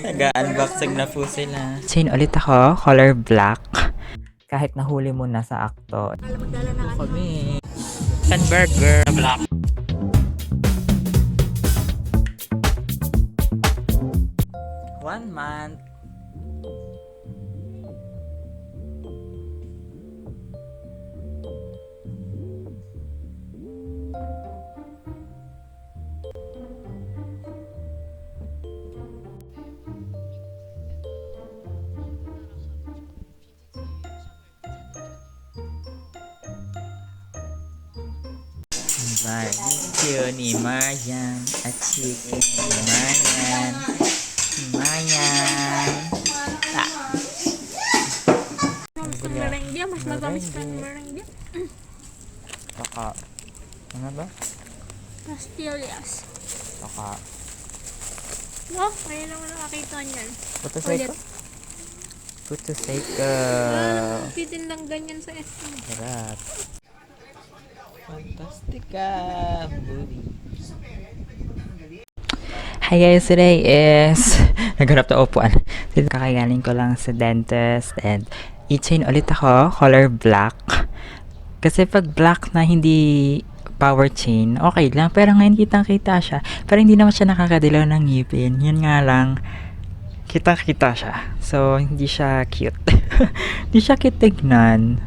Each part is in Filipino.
Nag-unboxing na po sila. Chain ulit ako, color black. Kahit nahuli mo na sa akto. Kami. Burger black. 1 month. Barbecue ni Marian at chicken ni Marian. Marian. Merengue, mas matamis pa yung merengue. Saka, ano ba? Pastillas. Saka, Oh, ngayon naman nakakita niyan. puto seiko? Ulit. Puto seiko. Titin lang ganyan sa SM. Sarap. Fantastica movie. Hi guys, today is naghanap na upuan. Kakagaling ko lang sa dentist and i-chain ulit ako, color black. Kasi pag black na hindi power chain, okay lang. Pero ngayon kitang-kita siya. Pero hindi naman siya nakakadilaw ng ngipin. Yun nga lang, kitang-kita siya. So, hindi siya cute. Hindi siya cute tignan.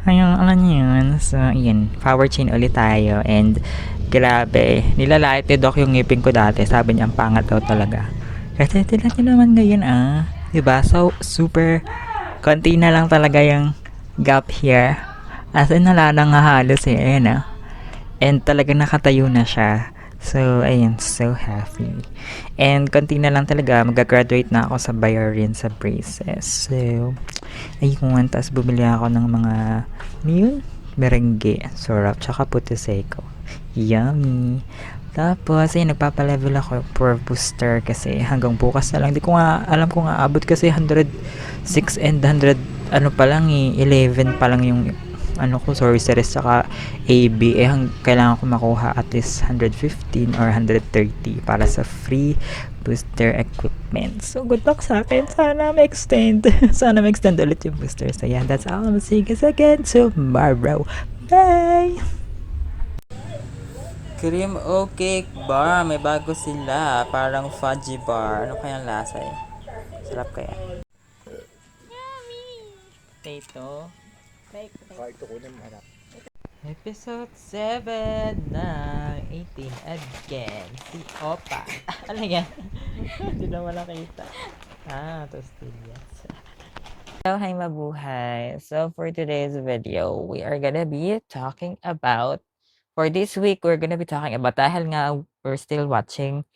Ayun, alam niyo yun. So, yun. Power chain ulit tayo. And, grabe. Nilalait ni Doc yung ngipin ko dati. Sabi niya, ang pangat daw talaga. Kasi, tinan niyo naman ngayon, Diba? So, super, konti na lang talaga yung gap here. As in, wala na nga halos Ayan, And, talaga nakatayo na siya. So, ayun, so happy. And, konti na lang talaga, mag-graduate na ako sa Bayarin sa braces. So, ayun, tapos bumili ako ng mga, ano yun? Merengue, syrup, tsaka puto seco. Yummy! Tapos, ayun, nagpapalevel ako for booster kasi hanggang bukas na lang. Di ko nga, alam ko nga, abot kasi 106 and 100, ano pa lang 11 pa lang yung sorceries saka AB kailangan ko makuha at least 115 or 130 para sa free booster equipment. So good luck sa akin. Sana ma-extend. Sana ma-extend ulit yung booster. So yeah, that's all. I'll see you guys again tomorrow. Bye! Cream o cake bar. May bago sila. Parang fudgy bar. Ano kayang lasa eh? Sarap kaya. Yummy! Potato. Episode 7 ng 18 again. Si Opa. Ano yan? Hindi naman nakita. Tostillas. Hello, hi mabuhay. So for today's video, we are gonna be talking about, for this week, we're gonna be talking about, dahil nga we're still watching,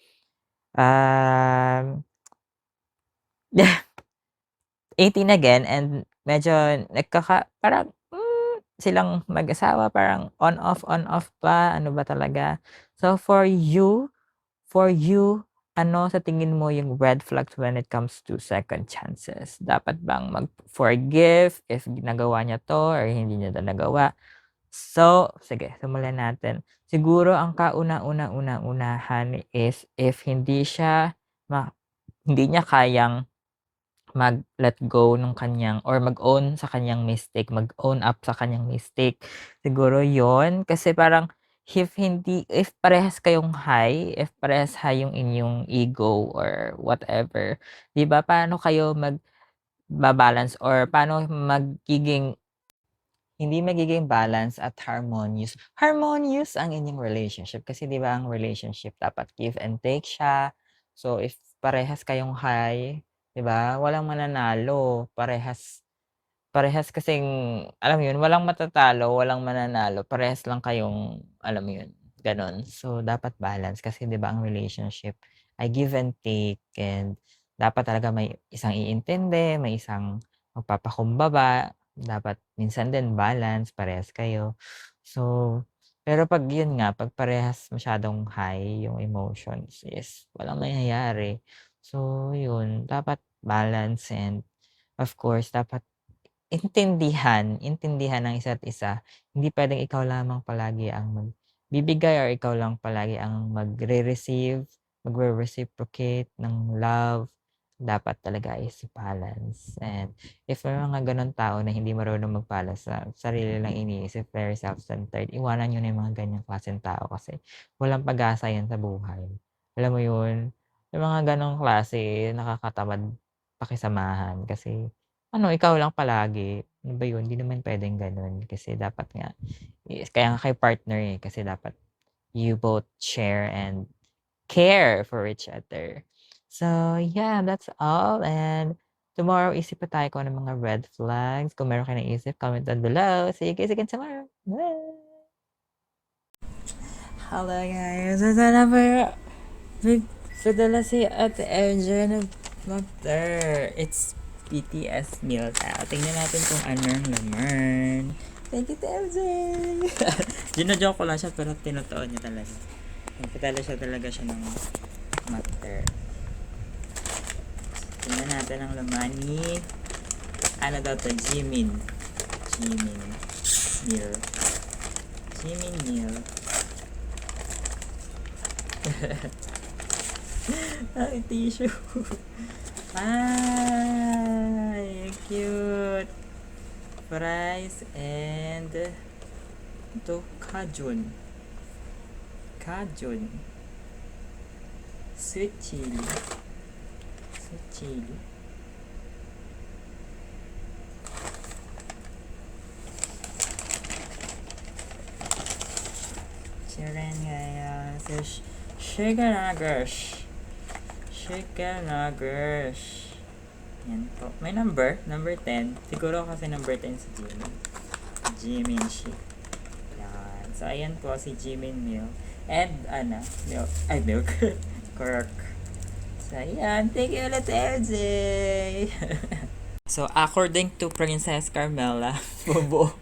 18 again, and medyo parang, silang mag-asawa, parang on off pa, ano ba talaga. So for you, ano sa tingin mo yung red flags when it comes to second chances? Dapat bang mag-forgive if nagawa niya to or hindi niya na nagawa? So, sige, simulan natin. Siguro ang kauna-unahan is if hindi niya kayang mag-let go nung kanyang or mag-own sa kanyang mistake, mag-own up sa kanyang mistake. Siguro yon kasi parang if parehas kayong high, if parehas high yung inyong ego or whatever, 'di ba? Paano kayo magba-balance or paano hindi magiging balance at harmonious. Harmonious ang inyong relationship kasi 'di ba ang relationship dapat give and take siya. So if parehas kayong high, 'di ba? Walang mananalo, parehas parehas kasing alam mo 'yun, walang matatalo, walang mananalo, parehas lang kayong alam mo 'yun, gano'n. So dapat balance kasi 'di ba ang relationship ay give and take and dapat talaga may isang iintindi, may isang magpapakumbaba, dapat minsan din balance, parehas kayo. So, pero 'pag 'yun nga, 'pag parehas masyadong high yung emotions is walang mangyayari. So 'yun, dapat balance and of course dapat intindihan ng isa't isa. Hindi puwedeng ikaw lamang palagi ang magbibigay or ikaw lang palagi ang magre-receive, magre-reciprocate ng love. dapat talaga is balance. And if may mga ganun tao na hindi marunong mag-balance sa sarili lang iniisip, very self-centered, iwanan nyo na yung mga ganyang klaseng tao kasi walang pag-asa yan sa buhay. Alam mo yun? Yung mga ganong klase, nakakatamad pakisamahan kasi ikaw lang palagi. Ano ba yun? Hindi naman pwedeng ganun kasi dapat nga, kaya nga kay partner kasi dapat you both share and care for each other. So, yeah, that's all. And tomorrow, isip pa tayo kung ano mga red flags. Kung meron kayo naisip, comment down below. See you guys again tomorrow. Bye! Hello guys! Ito na ba padala si Ate MJ na mother. It's BTS meal tayo. Tingnan natin kung anong laman. Thank you, Ate MJ! Gino-joke ko lang siya pero tinutuon niya talaga. Nagpadala siya talaga siya ng mother. Tingnan natin ang laman ni ano daw to? Jimin meal. Jimin meal. Ay, tissue. Ay, cute. Fries and ito, kajun. Sweet chili. Chicken guys. Chicken nuggets. Yan po. May number 10. Siguro kasi number 10 si Jimin Shi. Yan. So, ayan po si Jimin meal. And, milk. Correct. So, ayan. Thank you ulit, LJ. So, according to Princess Carmela, bobo.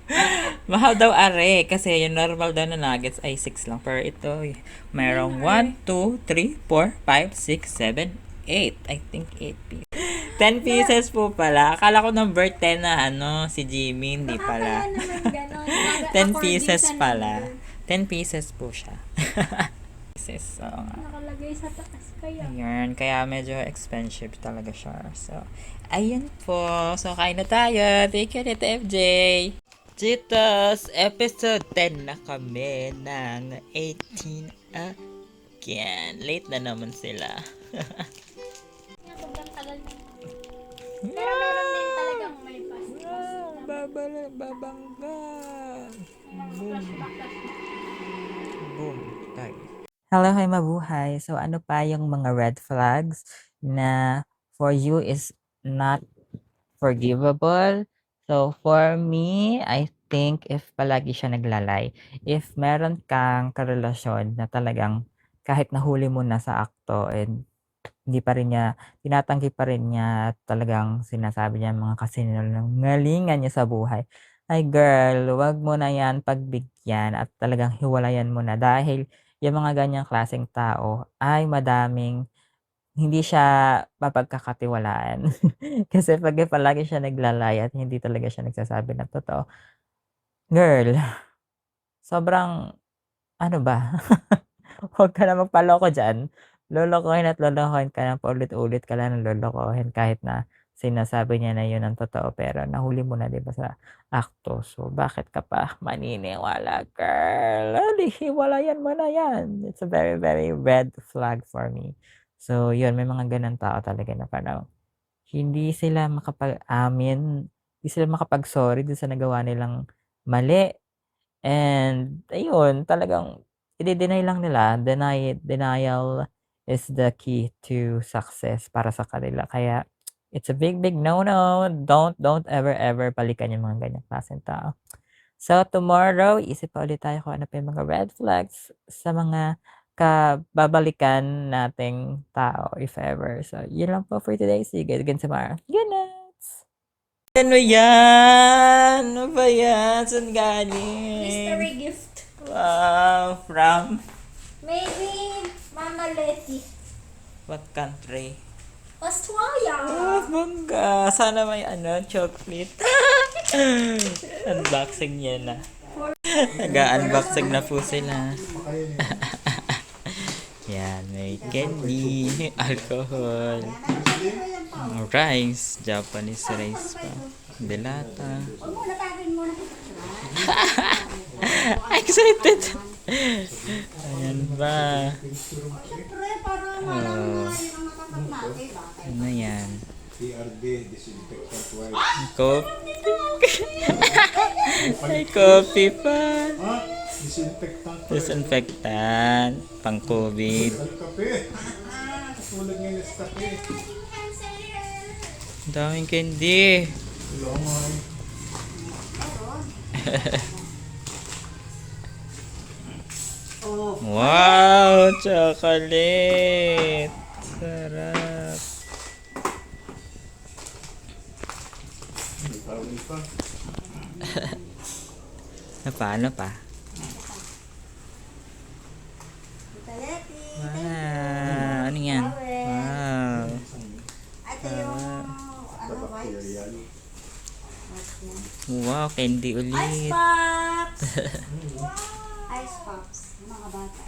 Mahal daw are kasi yung normal daw na nuggets ay 6 lang. Pero ito, mayroong 1, 2, 3, 4, 5, 6, 7, 8. I think 8 pieces. 10 pieces po pala. Akala ko number 10 na si Jimmy. Hindi pala. 10 pieces pala. 10 pieces po siya. So, Nakalagay sa taas kaya. Ayan, kaya medyo expensive talaga siya. So, ayan po. So, kain na tayo. Thank you, Tita FJ. Cheetos, episode 10 na kami ng 18 again. Late na naman sila. Sobrang tagal na. Pero meron din talagang may Babangga. Boom. Boom. Tayo. Hello, hi mabuhay. So, ano pa yung mga red flags na for you is not forgivable? So, for me, I think if palagi siya naglalay, if meron kang karelasyon na talagang kahit nahuli mo na sa akto and hindi pa rin niya, tinatanggi pa rin niya, talagang sinasabi niya mga kasinungalingan niya sa buhay. Ay girl, wag mo na yan pagbigyan at talagang hiwalayan mo na dahil yung mga ganyang klaseng tao ay madaming hindi siya mapagkakatiwalaan. Kasi pag palagi siya naglalay at hindi talaga siya nagsasabi ng totoo, girl, sobrang ano ba? Huwag ka na magpaloko diyan. Lolokohin at lolokohin ka ng paulit-ulit ka lang ng lolokohin kahit na sinasabi niya na yun ang totoo pero nahuli mo na 'di ba sa akto. So, bakit ka pa maniniwala, girl? Hiwalayan mo na yan. It's a very, very red flag for me. So, yun, may mga ganun tao talaga na parang hindi sila makapag-amin, hindi sila makapag-sorry dun sa nagawa nilang mali. And ayun, talagang ide-deny lang nila. Denial is the key to success para sa kanila. Kaya it's a big, big no-no. Don't ever balikan yung mga ganyang klaseng tao. So, tomorrow, isip pa ulit tayo kung ano pa yung mga red flags sa mga kababalikan nating tao, if ever. So, yun lang po for today. See you guys again tomorrow. Good night! Ano yan? Ano ba yan? Saan galing? Mystery gift. Wow, from Maybe Mama Letty. what country? Australia. Ah, bongga. Sana may chocolate. Unboxing niya na. Nag-unboxing na po sila. Yan, may candy, alcohol. rice. Japanese rice pa. Delata. Excited! Ayan ba? Oh. Ano yan? PRD, disinfectant wipes. Coffee. Ay, coffee pa. Ah, disinfectant wipes. Disinfectant. Pang COVID. Ang kape. Tulad nga yung kape. Ang daming candy. Longay. Wow! Chocolate! Sarap. Tawag pa. Ano pa? Wow! Ano yan? Wow! Ito yung wipes. Wow! Candy Ice ulit. Pops! Ice Pops. Mga bata.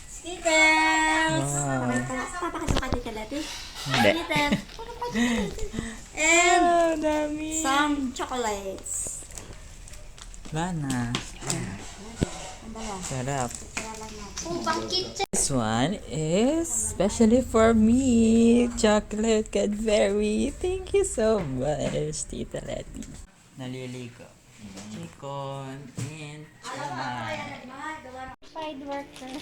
Skittles! Wow. Papakita ka dito natin. Hindi. Skittles. And Wow! Dami! some chocolates. Lana. Ang dala. Sarap. Kaya lang natin. Ubang kitchen. This one is especially for me. Chocolate Cadbury. Thank you so much, Tita Letty. Naliligo. Chicken and chaman. Side worker.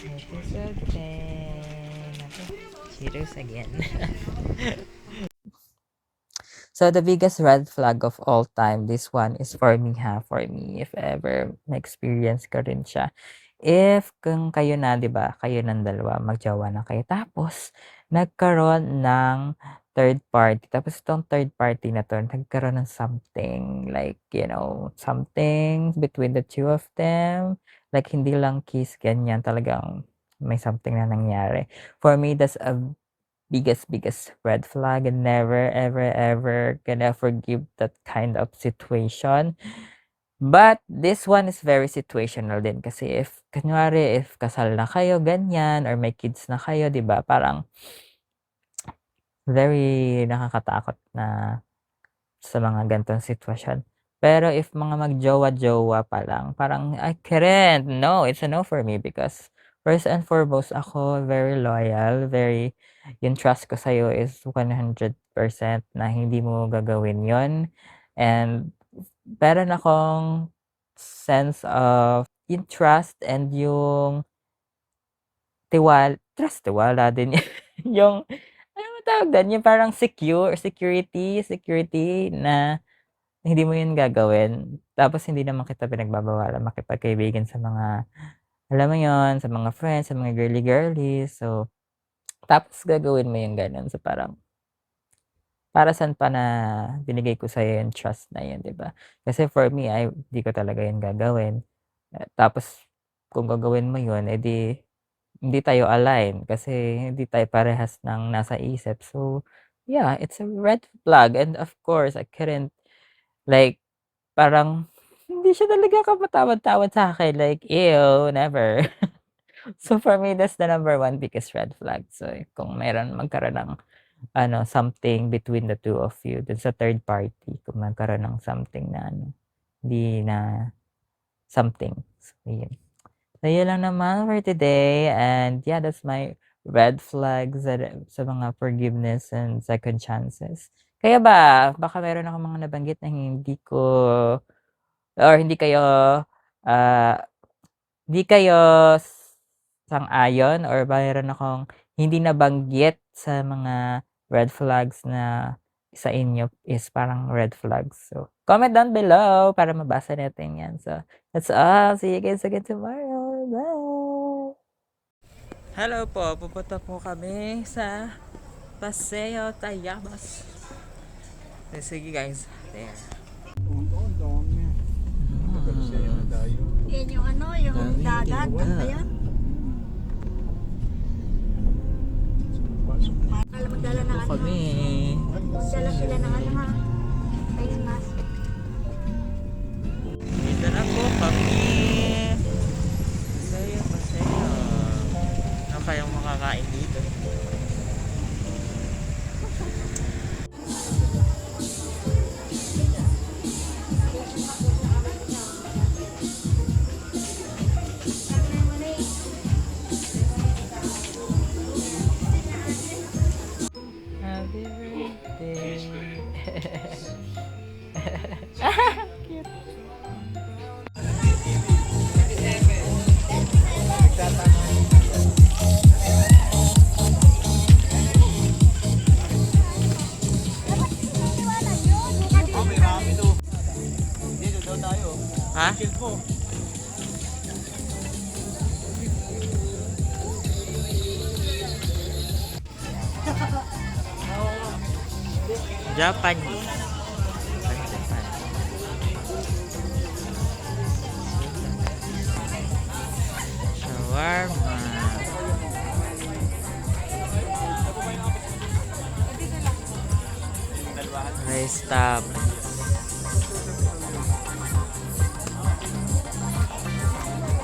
Episode 10. Cheers again. So the biggest red flag of all time, this one is for me for me, if ever na-experience ko rin siya. If kung kayo na, di ba, kayo ng dalawa, magjowa na kayo, tapos nagkaroon ng third party, tapos itong third party na to, nagkaroon ng something, like, something between the two of them, like, hindi lang kiss, ganyan, talagang may something na nangyari. For me, that's a biggest red flag, and never ever gonna forgive that kind of situation. But this one is very situational din kasi if kunwari if kasal na kayo ganyan or may kids na kayo, 'di ba? Parang very nakakatakot na sa mga ganitong sitwasyon. Pero if mga magjowa-jowa pa lang, parang I couldn't. No, it's a no for me because first and foremost, ako very loyal, yung trust ko sa'yo is 100% na hindi mo gagawin yon. And meron akong sense of yung trust and yung tiwala din yung, ano mo tawag doon? Yung parang security na hindi mo yun gagawin. Tapos hindi naman kita pinagbabawalan makipagkaibigan sa mga, alam mo yun, sa mga friends, sa mga girly-girly. So, tapos gagawin mo yung ganun. So, parang, para saan pa na binigay ko sa'yo yung trust na yun, di ba? Kasi for me, di ko talaga yun gagawin. Tapos, kung gagawin mo yun, edi, hindi tayo align kasi hindi tayo parehas ng nasa isip. So, yeah, it's a red flag. And of course, I couldn't, like, parang, hindi siya talaga kapatawad-tawad sa akin. Like, ew, never. So, for me, that's the number one biggest red flag. So, kung meron magkaroon ng something between the two of you, dun sa third party, kung magkaroon ng something na hindi na something. So, yun. So, yun lang naman for today. And yeah, that's my red flags sa mga forgiveness and second chances. Kaya ba, baka meron ako mga nabanggit na hindi ko, or hindi kayo sang-ayon, or mayroon akong hindi nabanggit sa mga red flags na sa inyo is parang red flags. So, comment down below para mabasa natin yan. So, that's all. See you guys again tomorrow. Bye! Hello po. Pupunta po kami sa Paseo Tayabas. Sige guys. There. Yan yung yung dagat. Ano yun? Alam magdala ng Kami. Magdala sila ng ha. Face mask. Dito na po kami. Paseo. Ano kayong makakain dito? Japanese. Japan. Shawarma. Rice top.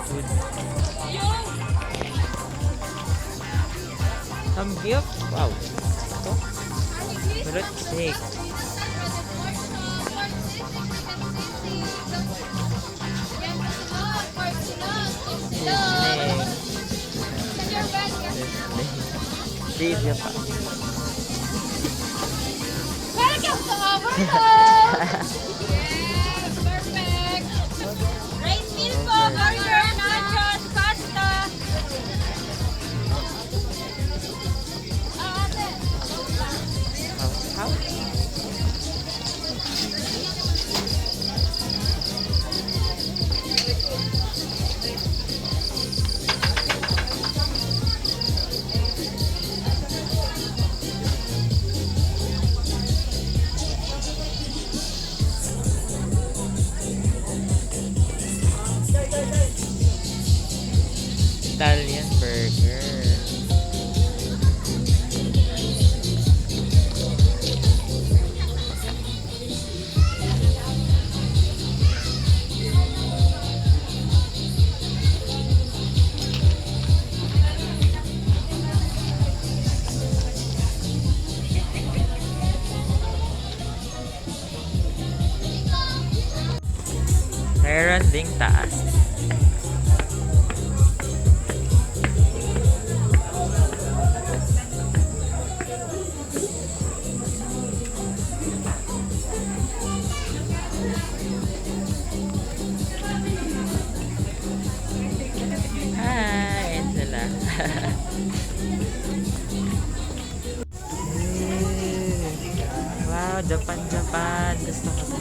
Food. Samgyup. Wow. Ito. Fruit shake. Seasoning. Video pa. Yes, perfect. Rice meal po, burger, nachos, pasta. How? Italian burger. Meron ding taas. Hi, ayan sila. Wow, Japan, Japan. Gusto ko sa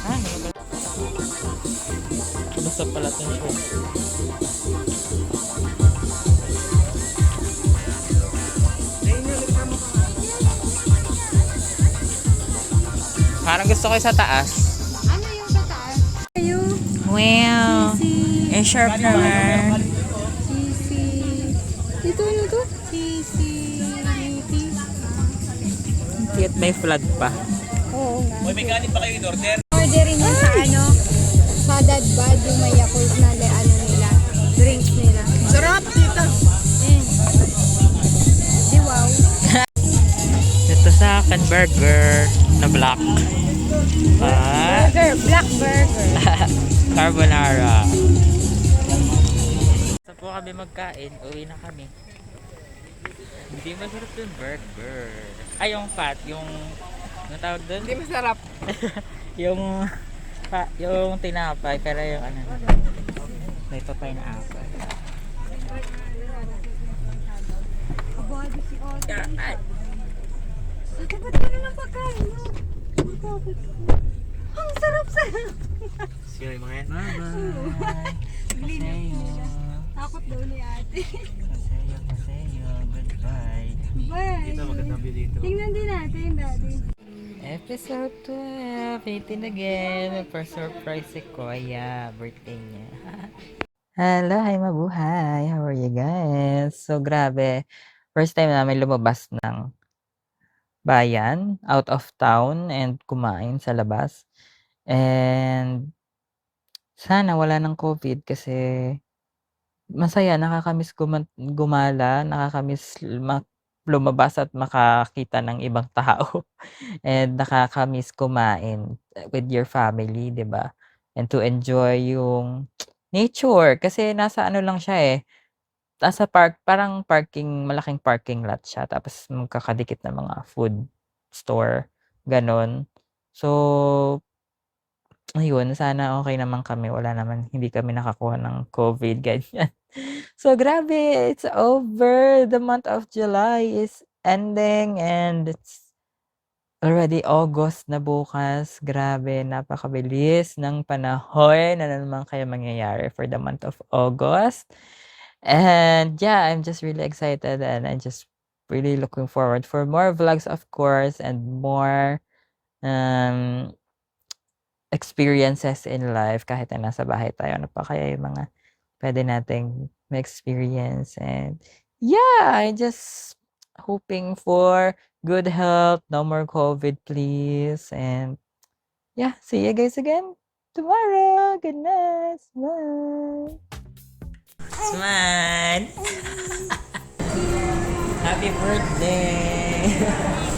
Ah, basta pala ito siya. Parang gusto ko yung sa taas. Ano yung sa taas? Ayun. Wow. Eh, sharp naman. Cheesy. Ito ano to? Cheesy. Cute, may flag pa. Oo nga. Orderin yun sa ano? Sa Dadbad, yung may Yakult na ano nila. Drinks nila. Sarap dito. Di wow. Ito sa akin, burger na black. Ah, Burger, black burger. carbonara. Sa po kami magkain, uwi na kami. Hindi masarap yung burger. Ay, yung fat, yung tawag doon? Hindi masarap. yung tinapay, pero yung ano, may papay na apple. Abado si Audrey. Ay! Ba't ka na ng pagkain mo? Ang sarap-sarap. See you mga yan. Bye-bye. Kaseyo. Takot daw ni ate. Kaseyo, kaseyo. Goodbye. Bye. Tingnan din natin, daddy. Episode 12, 18 again. For surprise si Koya, birthday niya. Hello, hi mabuhay. How are you guys? So, grabe. First time namin lumabas ng bayan, out of town, and kumain sa labas. And sana wala ng COVID kasi masaya, nakakamiss gumala, nakakamiss lumabas at makakita ng ibang tao. And nakakamiss kumain with your family, 'di ba? And to enjoy yung nature kasi nasa ano lang siya eh, nasa park, parang malaking parking lot siya tapos magkakadikit ng mga food store, gano'n. So, ayun, sana okay naman kami, wala naman hindi kami nakakuha ng COVID, ganyan. So, grabe, it's over. The month of July is ending and it's already August na bukas. Grabe, napakabilis ng panahon. Ano naman kaya mangyayari for the month of August? And yeah, I'm just really excited and I'm just really looking forward for more vlogs, of course, and more um, experiences in life kahit na nasa bahay tayo. Ano pa kaya yung mga pwede nating ma-experience? And yeah, I just hoping for good health, no more COVID, please. And yeah, see you guys again tomorrow. Good night. Smile. Smile. Happy birthday.